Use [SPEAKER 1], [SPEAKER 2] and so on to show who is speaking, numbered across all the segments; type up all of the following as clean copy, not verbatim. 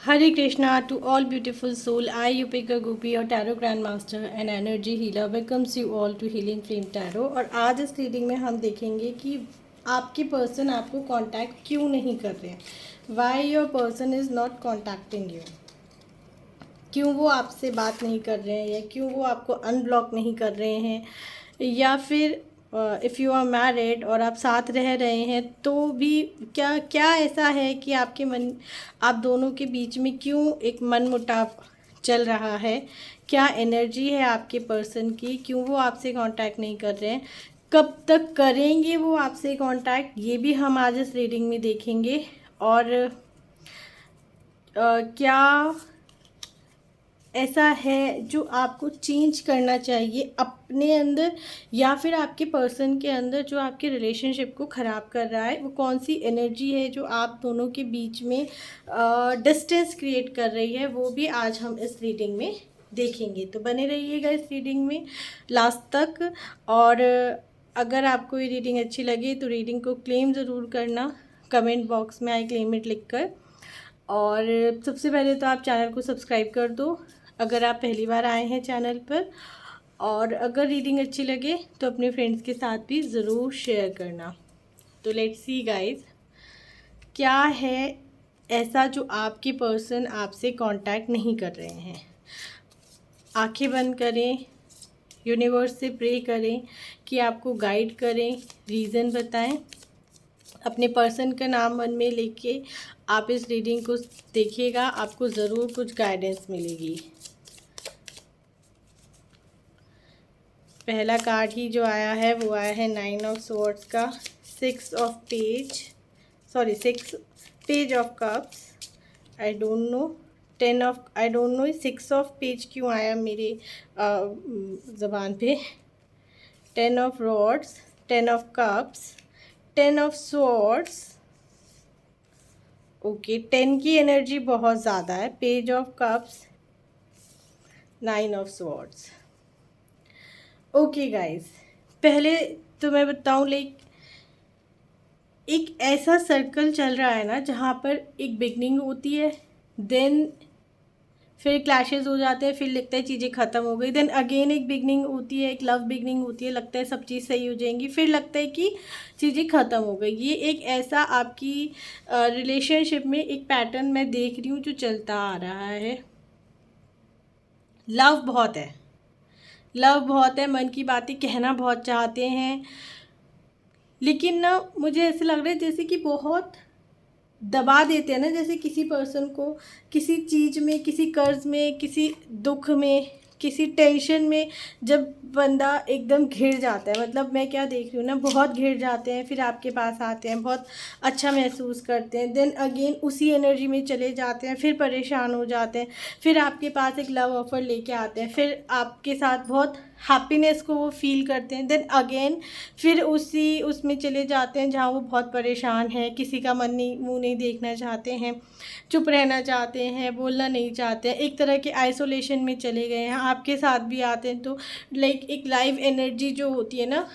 [SPEAKER 1] Hare Krishna to all beautiful soul. I, Yupika Gopi, your Tarot Grandmaster and Energy Healer, welcomes you all to Healing Flame Tarot। और आज इस reading में हम देखेंगे कि आपके पर्सन आपको कांटेक्ट क्यों नहीं कर रहे हैं। Why your person is not contacting you? क्यों वो आपसे बात नहीं कर रहे हैं या क्यों वो आपको अनब्लॉक नहीं कर रहे हैं, या फिर इफ़ यू आर मैरिड और आप साथ रह रहे हैं तो भी क्या क्या ऐसा है कि आप दोनों के बीच में क्यों एक मनमुटाव चल रहा है। क्या एनर्जी है आपके पर्सन की, क्यों वो आपसे कांटेक्ट नहीं कर रहे हैं, कब तक करेंगे वो आपसे कांटेक्ट, ये भी हम आज इस रीडिंग में देखेंगे। और क्या ऐसा है जो आपको चेंज करना चाहिए अपने अंदर या फिर आपके पर्सन के अंदर, जो आपके रिलेशनशिप को ख़राब कर रहा है। वो कौन सी एनर्जी है जो आप दोनों के बीच में डिस्टेंस क्रिएट कर रही है, वो भी आज हम इस रीडिंग में देखेंगे। तो बने रहिएगा इस रीडिंग में लास्ट तक। और अगर आपको ये रीडिंग अच्छी लगे तो रीडिंग को क्लेम ज़रूर करना कमेंट बॉक्स में आई क्लेम इट लिख कर। और सबसे पहले तो आप चैनल को सब्सक्राइब कर दो अगर आप पहली बार आए हैं चैनल पर। और अगर रीडिंग अच्छी लगे तो अपने फ्रेंड्स के साथ भी ज़रूर शेयर करना। तो लेट्स सी गाइस, क्या है ऐसा जो आपके पर्सन आपसे कांटेक्ट नहीं कर रहे हैं। आंखें बंद करें, यूनिवर्स से प्रे करें कि आपको गाइड करें, रीज़न बताएं। अपने पर्सन का नाम मन में लेके आप इस रीडिंग को देखिएगा, आपको ज़रूर कुछ गाइडेंस मिलेगी। पहला कार्ड ही जो आया है वो आया है 9 ऑफ स्वॉर्ड्स का, 6 page of cups. I don't know 6 of page क्यों आया मेरे ज़बान पे। 10 of rods, 10 of cups, 10 of swords. Okay, 10 की एनर्जी बहुत ज़्यादा है। Page of cups, 9 of swords. Okay guys, पहले तो मैं बताऊँ एक ऐसा सर्कल चल रहा है ना जहाँ पर एक बिगनिंग होती है, देन फिर क्लैशेस हो जाते हैं, फिर लगता है चीज़ें ख़त्म हो गई, देन अगेन एक बिगनिंग होती है, एक लव बिगनिंग होती है, लगता है सब चीज़ सही हो जाएंगी, फिर लगता है कि चीज़ें ख़त्म हो गई। ये एक ऐसा आपकी रिलेशनशिप में एक पैटर्न मैं देख रही हूँ जो चलता आ रहा है। लव बहुत है, मन की बातें कहना बहुत चाहते हैं, लेकिन ना मुझे ऐसे लग रहा है जैसे कि बहुत दबा देते हैं ना, जैसे किसी पर्सन को किसी चीज़ में, किसी कर्ज में, किसी दुख में, किसी टेंशन में जब बंदा एकदम घिर जाता है, मतलब मैं क्या देख रही हूँ ना, बहुत घिर जाते हैं, फिर आपके पास आते हैं, बहुत अच्छा महसूस करते हैं, देन अगेन उसी एनर्जी में चले जाते हैं, फिर परेशान हो जाते हैं, फिर आपके पास एक लव ऑफ़र लेके आते हैं, फिर आपके साथ बहुत हैप्पीनेस को वो फील करते हैं, देन अगेन फिर उसमें चले जाते हैं जहाँ वो बहुत परेशान है, किसी का मुंह नहीं देखना चाहते हैं, चुप रहना चाहते हैं, बोलना नहीं चाहते हैं, एक तरह के आइसोलेशन में चले गए हैं। आपके साथ भी आते हैं तो लाइक एक लाइव एनर्जी जो होती है ना,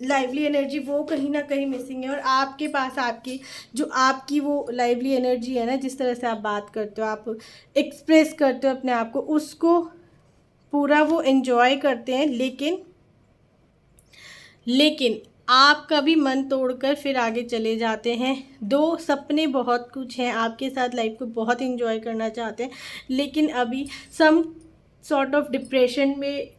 [SPEAKER 1] लाइवली एनर्जी, वो कहीं ना कहीं मिसिंग है। और आपके पास आपकी वो लाइवली एनर्जी है ना, जिस तरह से आप बात करते हो, आप एक्सप्रेस करते हो अपने आप को, उसको पूरा वो एंजॉय करते हैं, लेकिन आपका भी मन तोड़कर फिर आगे चले जाते हैं। दो सपने बहुत कुछ हैं, आपके साथ लाइफ को बहुत एंजॉय करना चाहते हैं, लेकिन अभी सम सॉर्ट ऑफ डिप्रेशन में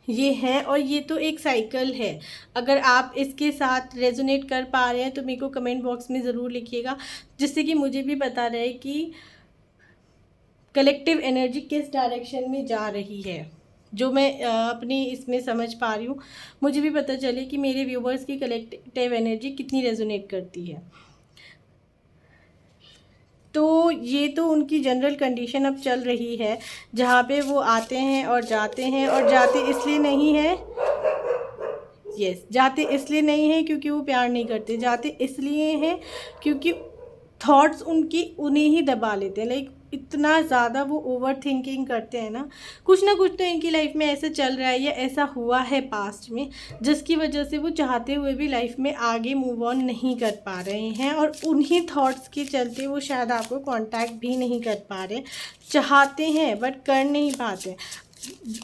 [SPEAKER 1] ये है। और ये तो एक साइकिल है। अगर आप इसके साथ रेजोनेट कर पा रहे हैं तो मेरे को कमेंट बॉक्स में ज़रूर लिखिएगा, जिससे कि मुझे भी पता रहे कि कलेक्टिव एनर्जी किस डायरेक्शन में जा रही है। जो मैं अपनी इसमें समझ पा रही हूँ, मुझे भी पता चले कि मेरे व्यूवर्स की कलेक्टिव एनर्जी कितनी रेजोनेट करती है। तो ये तो उनकी जनरल कंडीशन अब चल रही है, जहाँ पे वो आते हैं और जाते हैं, और जाते इसलिए नहीं है क्योंकि वो प्यार नहीं करते, जाते इसलिए हैं क्योंकि थॉट्स उनकी उन्हें ही दबा लेते हैं। लाइक इतना ज़्यादा वो ओवर थिंकिंग करते हैं ना कुछ तो इनकी लाइफ में ऐसा चल रहा है या ऐसा हुआ है पास्ट में, जिसकी वजह से वो चाहते हुए भी लाइफ में आगे मूव ऑन नहीं कर पा रहे हैं, और उन्हीं थॉट्स के चलते वो शायद आपको कांटेक्ट भी नहीं कर पा रहे। चाहते हैं बट कर नहीं पाते।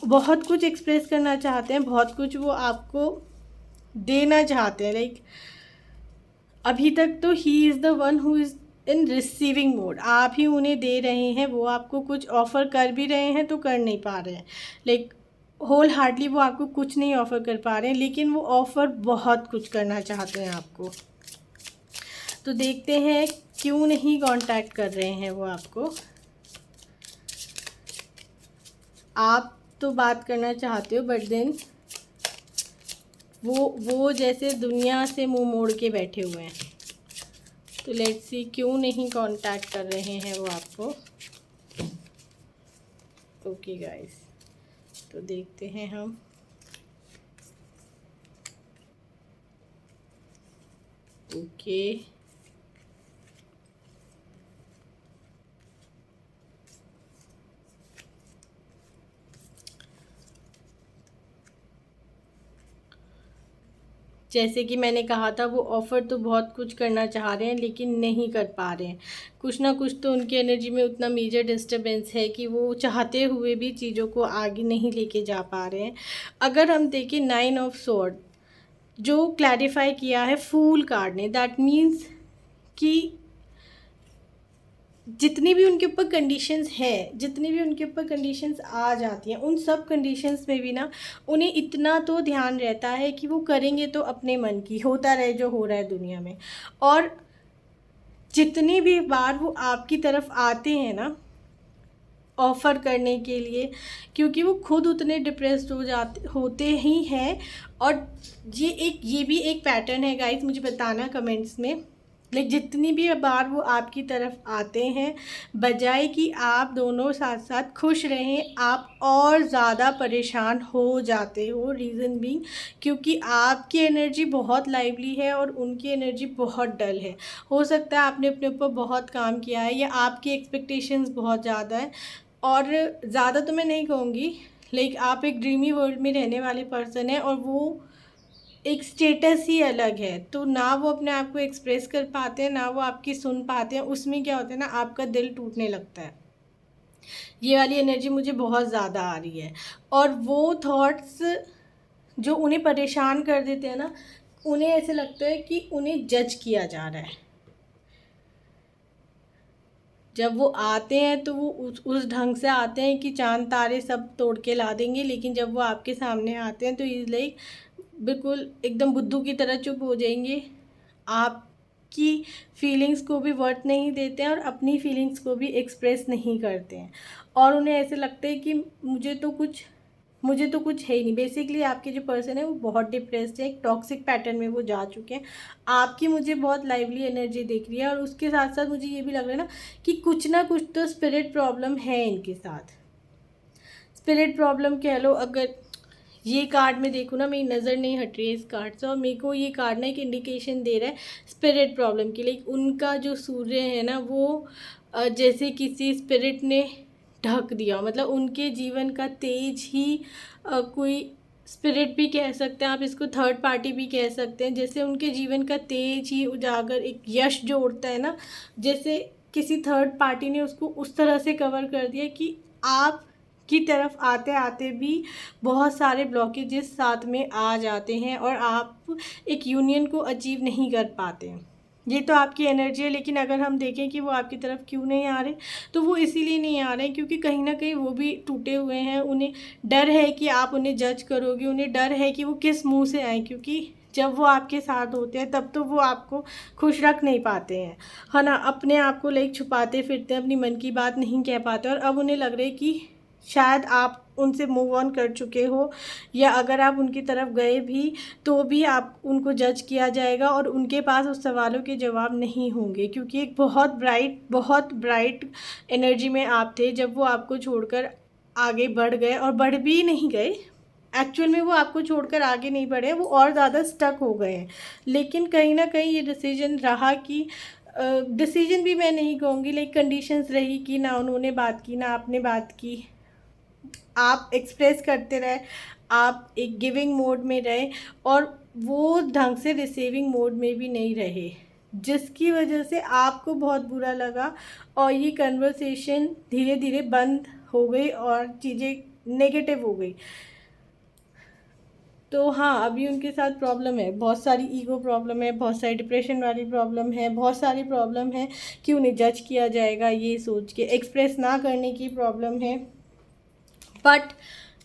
[SPEAKER 1] बहुत कुछ एक्सप्रेस करना चाहते हैं, बहुत कुछ वो आपको देना चाहते हैं। लाइक अभी तक तो he is the one who is in receiving mode. आप ही उन्हें दे रहे हैं, वो आपको कुछ ऑफ़र कर भी रहे हैं तो कर नहीं पा रहे हैं। लाइक होल हार्डली वो आपको कुछ नहीं ऑफ़र कर पा रहे हैं, लेकिन वो ऑफ़र बहुत कुछ करना चाहते हैं आपको। तो देखते हैं क्यों नहीं कांटेक्ट कर रहे हैं वो आपको। आप तो बात करना चाहते हो बट देन वो जैसे दुनिया से मुंह मोड़ के बैठे हुए हैं। तो लेट्स सी क्यों नहीं कांटेक्ट कर रहे हैं वो आपको। ओके गाइस, तो देखते हैं हम। ओके जैसे कि मैंने कहा था, वो ऑफ़र तो बहुत कुछ करना चाह रहे हैं लेकिन नहीं कर पा रहे हैं। कुछ ना कुछ तो उनकी एनर्जी में उतना मेजर डिस्टर्बेंस है कि वो चाहते हुए भी चीज़ों को आगे नहीं लेके जा पा रहे हैं। अगर हम देखें 9 ऑफ स्वॉर्ड जो क्लैरिफाई किया है फूल कार्ड ने, दैट मीन्स कि जितनी भी उनके ऊपर कंडीशंस हैं, जितनी भी उनके ऊपर कंडीशंस आ जाती हैं, उन सब कंडीशंस में भी ना उन्हें इतना तो ध्यान रहता है कि वो करेंगे तो अपने मन की, होता रहे जो हो रहा है दुनिया में। और जितनी भी बार वो आपकी तरफ आते हैं ना ऑफ़र करने के लिए, क्योंकि वो खुद उतने डिप्रेस्ड होते ही हैं। और ये भी एक पैटर्न है गाइस, मुझे बताना कमेंट्स में। लाइक जितनी भी बार वो आपकी तरफ आते हैं, बजाय कि आप दोनों साथ साथ खुश रहें, आप और ज़्यादा परेशान हो जाते हो। रीज़न भी क्योंकि आपकी एनर्जी बहुत लाइवली है और उनकी एनर्जी बहुत डल है। हो सकता है आपने अपने ऊपर बहुत काम किया है या आपकी एक्सपेक्टेशंस बहुत ज़्यादा है। और ज़्यादा तो मैं नहीं कहूँगी, लाइक आप एक ड्रीमी वर्ल्ड में रहने वाले पर्सन हैं और वो एक स्टेटस ही अलग है। तो ना वो अपने आप को एक्सप्रेस कर पाते हैं, ना वो आपकी सुन पाते हैं। उसमें क्या होता है ना, आपका दिल टूटने लगता है। ये वाली एनर्जी मुझे बहुत ज़्यादा आ रही है। और वो थॉट्स जो उन्हें परेशान कर देते हैं ना, उन्हें ऐसे लगता है कि उन्हें जज किया जा रहा है। जब वो आते हैं तो वो उस ढंग से आते हैं कि चाँद तारे सब तोड़ के ला देंगे, लेकिन जब वो आपके सामने आते हैं तो इज़ लाइक बिल्कुल एकदम बुद्धू की तरह चुप हो जाएंगे। आपकी फीलिंग्स को भी वर्थ नहीं देते हैं और अपनी फीलिंग्स को भी एक्सप्रेस नहीं करते हैं। और उन्हें ऐसे लगता है कि मुझे तो कुछ है ही नहीं। बेसिकली आपके जो पर्सन है वो बहुत डिप्रेस्ड है, एक टॉक्सिक पैटर्न में वो जा चुके हैं। आपकी मुझे बहुत लाइवली एनर्जी दिख रही है और उसके साथ साथ मुझे ये भी लग रहा है ना कि कुछ ना कुछ तो स्पिरिट प्रॉब्लम है इनके साथ। स्पिरिट प्रॉब्लम कह लो। अगर ये कार्ड में देखूँ ना, मेरी नज़र नहीं हट रही है इस कार्ड से, और मेरे को ये कार्ड ना एक इंडिकेशन दे रहा है स्पिरिट प्रॉब्लम के लिए। उनका जो सूर्य है ना वो जैसे किसी स्पिरिट ने ढक दिया, मतलब उनके जीवन का तेज ही कोई स्पिरिट भी कह सकते हैं आप इसको, थर्ड पार्टी भी कह सकते हैं। जैसे उनके जीवन का तेज ही उजागर, एक यश जो उड़ता है ना, जैसे किसी थर्ड पार्टी ने उसको उस तरह से कवर कर दिया कि आप की तरफ आते आते भी बहुत सारे ब्लॉकेजेस साथ में आ जाते हैं और आप एक यूनियन को अचीव नहीं कर पाते हैं। ये तो आपकी एनर्जी है। लेकिन अगर हम देखें कि वो आपकी तरफ क्यों नहीं आ रहे, तो वो इसीलिए नहीं आ रहे क्योंकि कहीं ना कहीं वो भी टूटे हुए हैं। उन्हें डर है कि आप उन्हें जज करोगे, उन्हें डर है कि वो किस मुंह से आए, क्योंकि जब वो आपके साथ होते हैं तब तो वो आपको खुश रख नहीं पाते हैं, है ना। अपने आप को लाइक छुपाते फिरते हैं, अपनी मन की बात नहीं कह पाते। और अब उन्हें लग रहा है कि शायद आप उनसे मूव ऑन कर चुके हो, या अगर आप उनकी तरफ गए भी तो भी आप उनको जज किया जाएगा और उनके पास उस सवालों के जवाब नहीं होंगे। क्योंकि एक बहुत ब्राइट एनर्जी में आप थे जब वो आपको छोड़कर आगे बढ़ गए, और बढ़ भी नहीं गए एक्चुअल में, वो आपको छोड़कर आगे नहीं बढ़े, वो और ज़्यादा स्टक हो गए हैं। लेकिन कहीं ना कहीं ये डिसीजन रहा कि डिसीजन भी मैं नहीं कहूँगी, लाइक कंडीशंस रही कि ना उन्होंने बात की ना आपने बात की, आप एक्सप्रेस करते रहे, आप एक गिविंग मोड में रहे और वो ढंग से रिसीविंग मोड में भी नहीं रहे, जिसकी वजह से आपको बहुत बुरा लगा और ये कन्वर्सेशन धीरे धीरे बंद हो गई और चीज़ें नेगेटिव हो गई। तो हाँ, अभी उनके साथ प्रॉब्लम है, बहुत सारी ईगो प्रॉब्लम है, बहुत सारी डिप्रेशन वाली प्रॉब्लम है, बहुत सारी प्रॉब्लम है कि उन्हें जज किया जाएगा ये सोच के, एक्सप्रेस ना करने की प्रॉब्लम है। But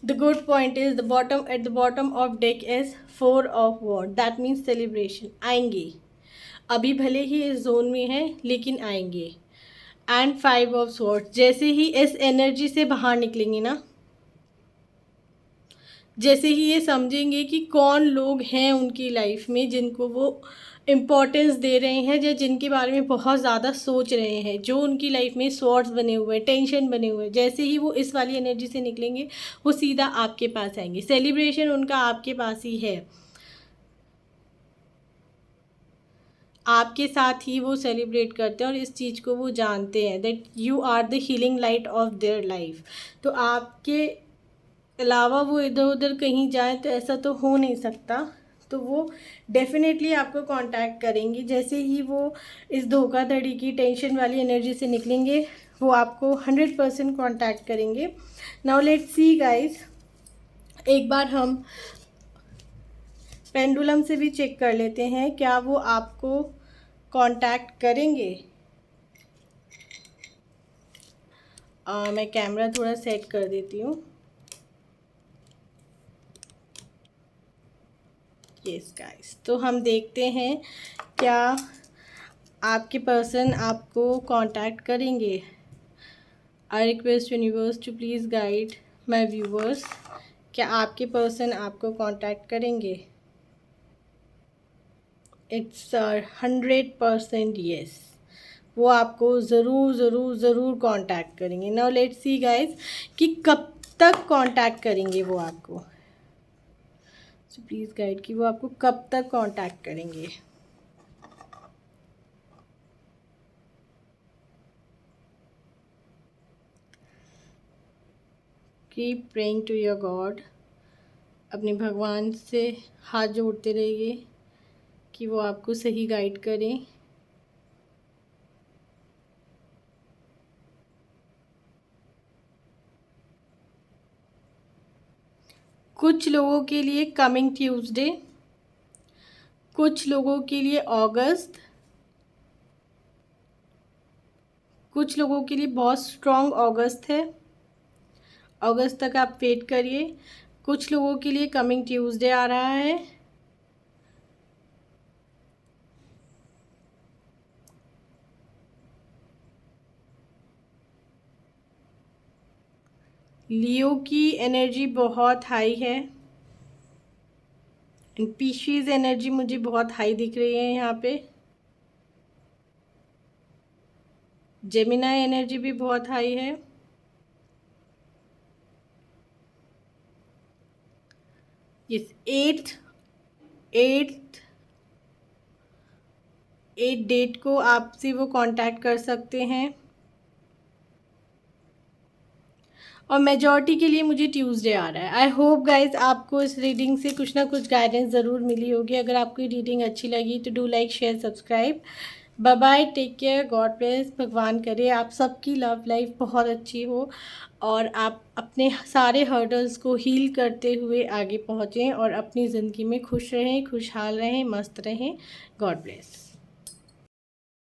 [SPEAKER 1] the good point is the bottom, at the bottom of deck is 4 of wand, that means celebration आएंगे, अभी भले ही इस जोन में है लेकिन आएंगे। एंड 5 ऑफ स्वॉर्ड्स, जैसे ही इस एनर्जी से बाहर निकलेंगे ना, जैसे ही ये समझेंगे कि कौन लोग हैं उनकी लाइफ में जिनको वो इम्पोर्टेंस दे रहे हैं या जिनके बारे में बहुत ज़्यादा सोच रहे हैं, जो उनकी लाइफ में स्वॉर्ड्स बने हुए हैं, टेंशन बने हुए हैं, जैसे ही वो इस वाली एनर्जी से निकलेंगे वो सीधा आपके पास आएंगे। सेलिब्रेशन उनका आपके पास ही है, आपके साथ ही वो सेलिब्रेट करते हैं और इस चीज़ को वो जानते हैं that you are the healing light of their life. तो आपके अलावा वो इधर उधर कहीं जाए तो ऐसा तो हो नहीं सकता, तो वो डेफिनेटली आपको कांटेक्ट करेंगे। जैसे ही वो इस धोखाधड़ी की टेंशन वाली एनर्जी से निकलेंगे वो आपको 100% कांटेक्ट करेंगे। नाउ लेट्स सी गाइस, एक बार हम पेंडुलम से भी चेक कर लेते हैं क्या वो आपको कांटेक्ट करेंगे। मैं कैमरा थोड़ा सेट कर देती हूँ। यस गाइस, तो हम देखते हैं क्या आपके पर्सन आपको कांटेक्ट करेंगे। I request universe to please guide my viewers, क्या आपके पर्सन आपको कांटेक्ट करेंगे। इट्स 100% येस, वो आपको ज़रूर ज़रूर ज़रूर कांटेक्ट करेंगे। नाउ लेट्स सी गाइस कि कब तक कांटेक्ट करेंगे वो आपको। सो प्लीज़ गाइड कि वो आपको कब तक कांटेक्ट करेंगे। Keep praying to your god, अपने भगवान से हाथ जोड़ते रहिए कि वो आपको सही गाइड करें। कुछ लोगों के लिए कमिंग ट्यूसडे, कुछ लोगों के लिए अगस्त, कुछ लोगों के लिए बहुत स्ट्रॉन्ग अगस्त है, अगस्त तक आप वेट करिए। कुछ लोगों के लिए कमिंग ट्यूसडे आ रहा है। लियो की एनर्जी बहुत हाई है, पीशीज एनर्जी मुझे बहुत हाई दिख रही है यहाँ पे। जेमिनाई एनर्जी भी बहुत हाई है। इस 8 डेट को आपसे वो कांटेक्ट कर सकते हैं और मेजॉरिटी के लिए मुझे ट्यूसडे आ रहा है। आई होप गाइज आपको इस रीडिंग से कुछ ना कुछ गाइडेंस ज़रूर मिली होगी। अगर आपको ये रीडिंग अच्छी लगी तो do like share subscribe. Bye bye, take care, God bless. भगवान करे आप सबकी लव लाइफ बहुत अच्छी हो और आप अपने सारे हर्डल्स को हील करते हुए आगे पहुँचें और अपनी ज़िंदगी में खुश रहें, खुशहाल रहें, मस्त रहें। God bless.